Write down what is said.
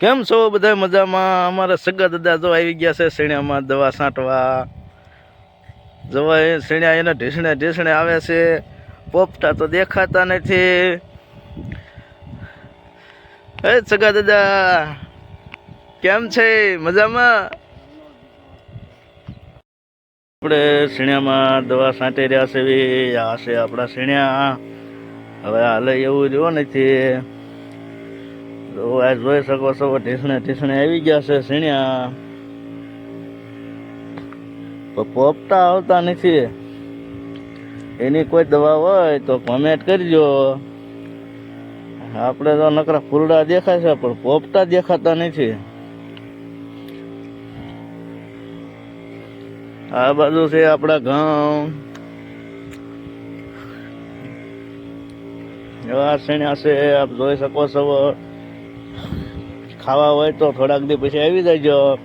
કેમ છો બધા મજામાં? અમારા સગા દાદા જો આવી ગયા છે શેણામાં દવા છાંટવા. જવા એ શેણા એના ઢીસણે ઢીસણે આવે છે. પોપટા તો દેખાતા નથી. એ સગા દાદા કેમ છે? મજામાં? આપણે શેણામાં દવા છાંટી રહ્યા છે. આ છે આપણા શેણા. હવે હાલે એવું રહ્યો નથી. જોઈ શકો છો ઢીસણે ઢીસણે આવી ગયા છે શેણ્યા. પોપટા આવતા નથી. એની કોઈ દવા હોય તો કોમેન્ટ કરજો. આપણે તો નકરા ફૂલડા દેખાય છે પણ પોપટા દેખાતા નથી. આ બાજુ છે આપણા ઘઉં. એવા શેણ્યા છે આપ જોઈ શકો છો. ખાવા હોય તો થોડાક દી પછી આવી જજો.